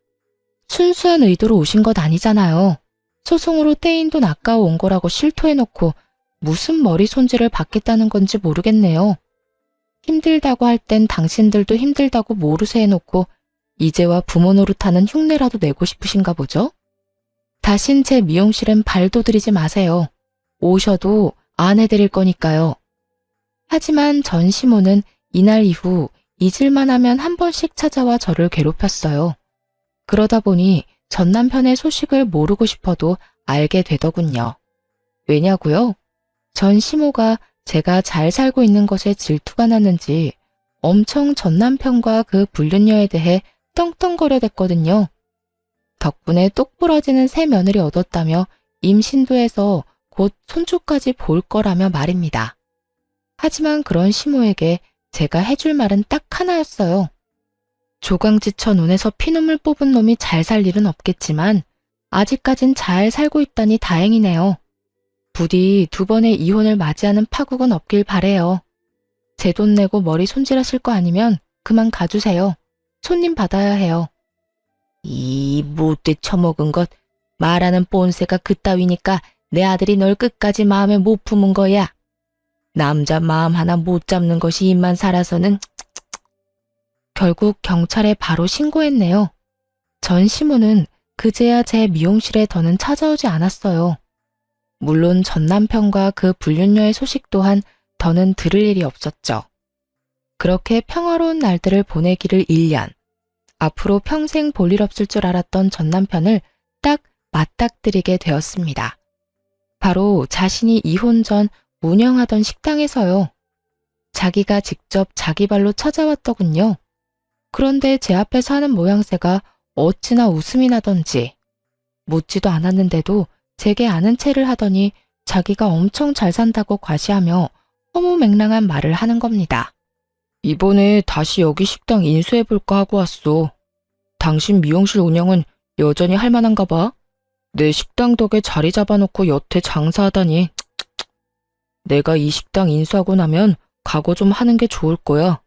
순수한 의도로 오신 것 아니잖아요. 소송으로 떼인 돈 아까워 온 거라고 실토해놓고 무슨 머리 손질을 받겠다는 건지 모르겠네요. 힘들다고 할 땐 당신들도 힘들다고 모르쇠 해놓고 이제와 부모 노릇하는 흉내라도 내고 싶으신가 보죠? 다신 제 미용실엔 발도 들이지 마세요. 오셔도 안 해드릴 거니까요. 하지만 전 시모는 이날 이후 잊을만 하면 한 번씩 찾아와 저를 괴롭혔어요. 그러다 보니 전 남편의 소식을 모르고 싶어도 알게 되더군요. 왜냐고요? 전 시모가 제가 잘 살고 있는 것에 질투가 났는지 엄청 전 남편과 그 불륜녀에 대해 떵떵거려댔거든요. 덕분에 똑부러지는 새 며느리 얻었다며 임신도 해서 곧 손주까지 볼 거라며 말입니다. 하지만 그런 시모에게 제가 해줄 말은 딱 하나였어요. 조강지처 눈에서 피눈물 뽑은 놈이 잘 살 일은 없겠지만 아직까진 잘 살고 있다니 다행이네요. 부디 2번의 이혼을 맞이하는 파국은 없길 바래요. 제 돈 내고 머리 손질하실 거 아니면 그만 가주세요. 손님 받아야 해요. 이 못돼 처먹은 것, 말하는 뽐새가 그따위니까 내 아들이 널 끝까지 마음에 못 품은 거야. 남자 마음 하나 못 잡는 것이 입만 살아서는. 결국 경찰에 바로 신고했네요. 전 시모는 그제야 제 미용실에 더는 찾아오지 않았어요. 물론 전 남편과 그 불륜녀의 소식 또한 더는 들을 일이 없었죠. 그렇게 평화로운 날들을 보내기를 1년. 앞으로 평생 볼 일 없을 줄 알았던 전 남편을 딱 맞닥뜨리게 되었습니다. 바로 자신이 이혼 전 운영하던 식당에서요. 자기가 직접 자기 발로 찾아왔더군요. 그런데 제 앞에서 하는 모양새가 어찌나 웃음이 나던지 묻지도 않았는데도 제게 아는 체를 하더니 자기가 엄청 잘 산다고 과시하며 허무맹랑한 말을 하는 겁니다. 이번에 다시 여기 식당 인수해볼까 하고 왔어. 당신 미용실 운영은 여전히 할 만한가 봐. 내 식당 덕에 자리 잡아놓고 여태 장사하다니. 내가 이 식당 인수하고 나면 각오 좀 하는 게 좋을 거야.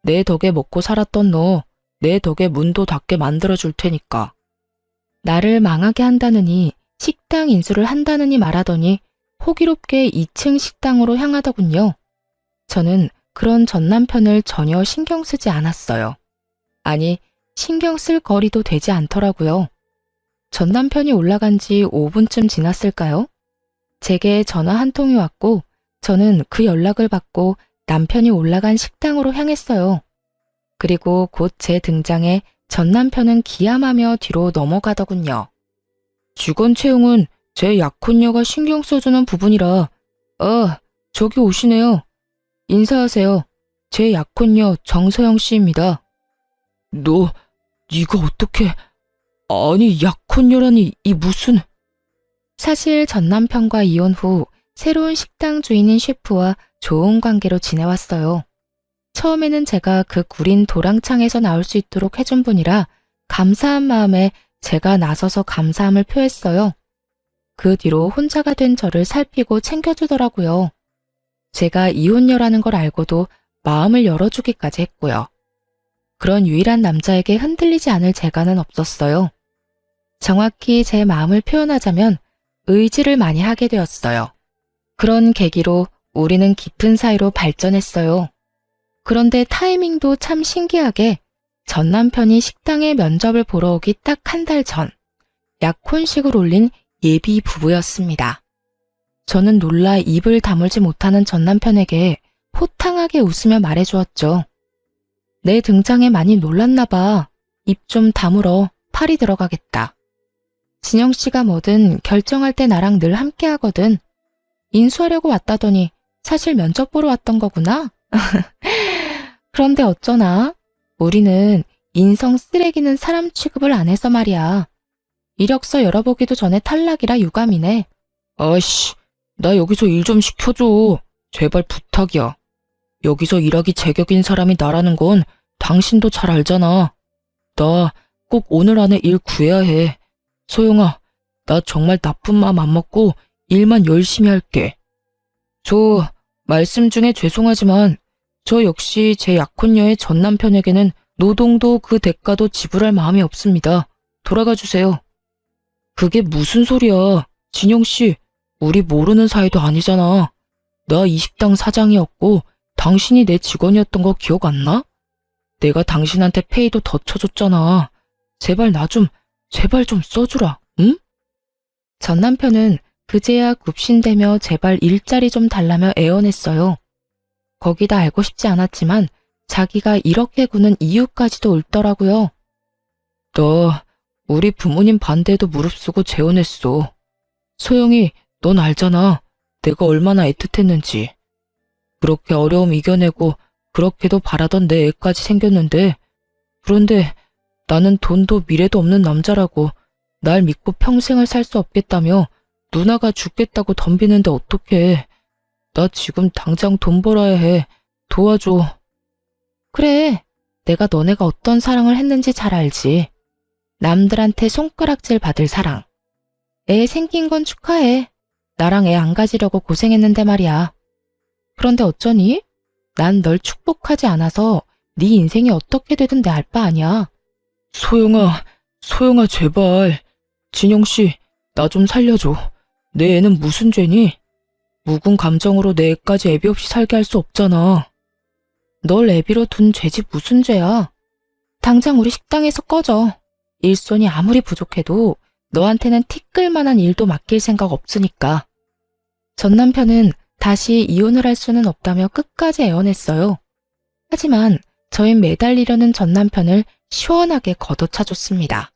내 덕에 먹고 살았던 너, 내 덕에 문도 닫게 만들어줄 테니까. 나를 망하게 한다느니 식당 인수를 한다느니 말하더니 호기롭게 2층 식당으로 향하더군요. 저는 그런 전 남편을 전혀 신경 쓰지 않았어요. 아니, 신경 쓸 거리도 되지 않더라고요. 전 남편이 올라간 지 5분쯤 지났을까요? 제게 전화 한 통이 왔고 저는 그 연락을 받고 남편이 올라간 식당으로 향했어요. 그리고 곧 제 등장에 전 남편은 기함하며 뒤로 넘어가더군요. 직원 채용은 제 약혼녀가 신경 써주는 부분이라. 저기 오시네요. 인사하세요. 제 약혼녀 정서영 씨입니다. 네가 어떻게... 아니, 약혼녀라니 이 무슨... 사실 전 남편과 이혼 후 새로운 식당 주인인 셰프와 좋은 관계로 지내왔어요. 처음에는 제가 그 구린 도랑창에서 나올 수 있도록 해준 분이라 감사한 마음에 제가 나서서 감사함을 표했어요. 그 뒤로 혼자가 된 저를 살피고 챙겨주더라고요. 제가 이혼녀라는 걸 알고도 마음을 열어주기까지 했고요. 그런 유일한 남자에게 흔들리지 않을 재간은 없었어요. 정확히 제 마음을 표현하자면 의지를 많이 하게 되었어요. 그런 계기로 우리는 깊은 사이로 발전했어요. 그런데 타이밍도 참 신기하게 전 남편이 식당에 면접을 보러 오기 딱 한 달 전, 약혼식을 올린 예비 부부였습니다. 저는 놀라 입을 다물지 못하는 전 남편에게 호탕하게 웃으며 말해주었죠. 내 등장에 많이 놀랐나 봐. 입 좀 다물어. 팔이 들어가겠다. 진영 씨가 뭐든 결정할 때 나랑 늘 함께 하거든. 인수하려고 왔다더니 사실 면접 보러 왔던 거구나. 그런데 어쩌나? 우리는 인성 쓰레기는 사람 취급을 안 해서 말이야. 이력서 열어보기도 전에 탈락이라 유감이네. 아이씨, 나 여기서 일 좀 시켜줘. 제발 부탁이야. 여기서 일하기 제격인 사람이 나라는 건 당신도 잘 알잖아. 나 꼭 오늘 안에 일 구해야 해. 소영아, 나 정말 나쁜 마음 안 먹고 일만 열심히 할게. 말씀 중에 죄송하지만 저 역시 제 약혼녀의 전 남편에게는 노동도 그 대가도 지불할 마음이 없습니다. 돌아가 주세요. 그게 무슨 소리야. 진영 씨, 우리 모르는 사이도 아니잖아. 나 이 식당 사장이었고 당신이 내 직원이었던 거 기억 안 나? 내가 당신한테 페이도 더 쳐줬잖아. 제발 제발 좀 써주라, 응? 전 남편은 그제야 굽신대며 제발 일자리 좀 달라며 애원했어요. 거기다 알고 싶지 않았지만 자기가 이렇게 구는 이유까지도 읊더라고요. 너 우리 부모님 반대에도 무릅쓰고 재혼했어. 소영이, 넌 알잖아. 내가 얼마나 애틋했는지. 그렇게 어려움 이겨내고 그렇게도 바라던 내 애까지 생겼는데, 그런데 나는 돈도 미래도 없는 남자라고 날 믿고 평생을 살 수 없겠다며 누나가 죽겠다고 덤비는데 어떡해. 나 지금 당장 돈 벌어야 해. 도와줘. 그래, 내가 너네가 어떤 사랑을 했는지 잘 알지. 남들한테 손가락질 받을 사랑. 애 생긴 건 축하해. 나랑 애 안 가지려고 고생했는데 말이야. 그런데 어쩌니? 난 널 축복하지 않아서 네 인생이 어떻게 되든 내 알 바 아니야. 소영아 제발. 진영씨, 나 좀 살려줘. 내 애는 무슨 죄니? 묵은 감정으로 내 애까지 애비 없이 살게 할 수 없잖아. 널 애비로 둔 죄지 무슨 죄야. 당장 우리 식당에서 꺼져. 일손이 아무리 부족해도 너한테는 티끌만한 일도 맡길 생각 없으니까. 전 남편은 다시 이혼을 할 수는 없다며 끝까지 애원했어요. 하지만 저흰 매달리려는 전 남편을 시원하게 걷어차줬습니다.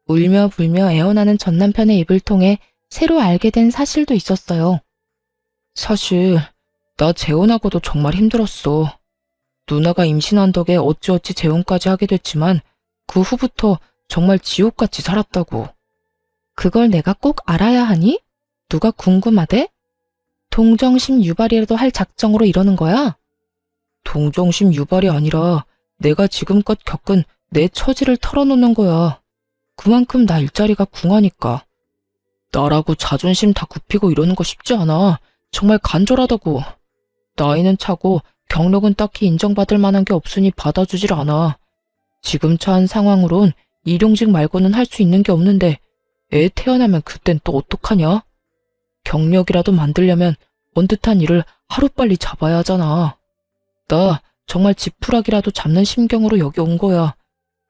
울며 불며 애원하는 전 남편의 입을 통해 새로 알게 된 사실도 있었어요. 사실 나 재혼하고도 정말 힘들었어. 누나가 임신한 덕에 어찌어찌 재혼까지 하게 됐지만 그 후부터 정말 지옥같이 살았다고. 그걸 내가 꼭 알아야 하니? 누가 궁금하대? 동정심 유발이라도 할 작정으로 이러는 거야? 동정심 유발이 아니라 내가 지금껏 겪은 내 처지를 털어놓는 거야. 그만큼 나 일자리가 궁하니까. 나라고 자존심 다 굽히고 이러는 거 쉽지 않아. 정말 간절하다고. 나이는 차고 경력은 딱히 인정받을 만한 게 없으니 받아주질 않아. 지금 처한 상황으론 일용직 말고는 할 수 있는 게 없는데 애 태어나면 그땐 또 어떡하냐? 경력이라도 만들려면 번듯한 일을 하루빨리 잡아야 하잖아. 나 정말 지푸라기라도 잡는 심경으로 여기 온 거야.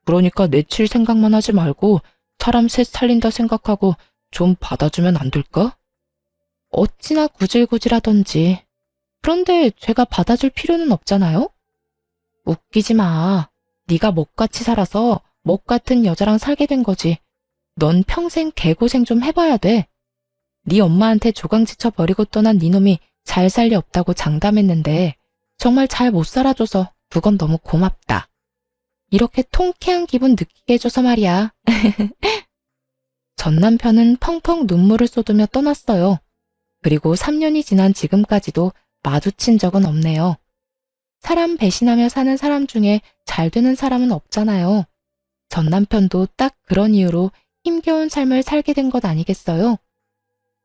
그러니까 내칠 생각만 하지 말고 사람 셋 살린다 생각하고 좀 받아주면 안 될까? 어찌나 구질구질하던지. 그런데 제가 받아줄 필요는 없잖아요? 웃기지 마. 네가 먹같이 살아서 먹 같은 여자랑 살게 된 거지. 넌 평생 개고생 좀 해봐야 돼. 네 엄마한테 조강지쳐 버리고 떠난 네 놈이 잘 살 리 없다고 장담했는데 정말 잘 못 살아줘서 그건 너무 고맙다. 이렇게 통쾌한 기분 느끼게 해줘서 말이야. 전 남편은 펑펑 눈물을 쏟으며 떠났어요. 그리고 3년이 지난 지금까지도 마주친 적은 없네요. 사람 배신하며 사는 사람 중에 잘 되는 사람은 없잖아요. 전 남편도 딱 그런 이유로 힘겨운 삶을 살게 된 것 아니겠어요?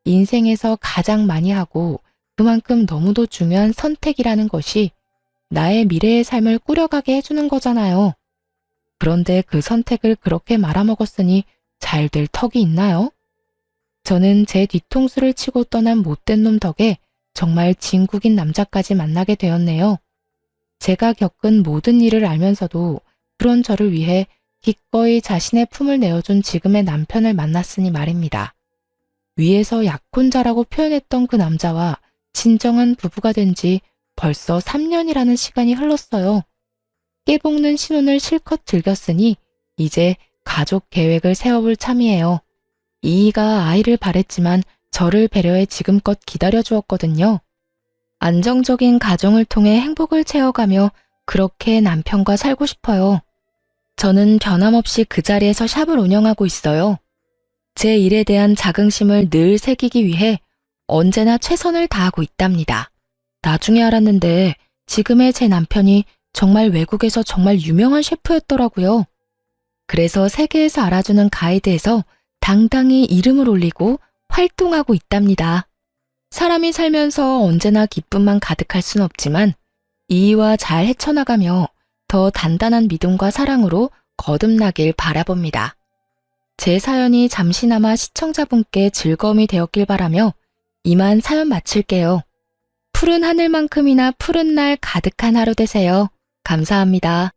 인생에서 가장 많이 하고 그만큼 너무도 중요한 선택이라는 것이 나의 미래의 삶을 꾸려가게 해주는 거잖아요. 그런데 그 선택을 그렇게 말아먹었으니 잘 될 턱이 있나요? 저는 제 뒤통수를 치고 떠난 못된 놈 덕에 정말 진국인 남자까지 만나게 되었네요. 제가 겪은 모든 일을 알면서도 그런 저를 위해 기꺼이 자신의 품을 내어준 지금의 남편을 만났으니 말입니다. 위에서 약혼자라고 표현했던 그 남자와 진정한 부부가 된 지 벌써 3년이라는 시간이 흘렀어요. 깨볶는 신혼을 실컷 즐겼으니 이제 가족 계획을 세워볼 참이에요. 이이가 아이를 바랬지만 저를 배려해 지금껏 기다려주었거든요. 안정적인 가정을 통해 행복을 채워가며 그렇게 남편과 살고 싶어요. 저는 변함없이 그 자리에서 샵을 운영하고 있어요. 제 일에 대한 자긍심을 늘 새기기 위해 언제나 최선을 다하고 있답니다. 나중에 알았는데 지금의 제 남편이 정말 외국에서 정말 유명한 셰프였더라고요. 그래서 세계에서 알아주는 가이드에서 당당히 이름을 올리고 활동하고 있답니다. 사람이 살면서 언제나 기쁨만 가득할 순 없지만 이의와 잘 헤쳐나가며 더 단단한 믿음과 사랑으로 거듭나길 바라봅니다. 제 사연이 잠시나마 시청자분께 즐거움이 되었길 바라며 이만 사연 마칠게요. 푸른 하늘만큼이나 푸른 날 가득한 하루 되세요. 감사합니다.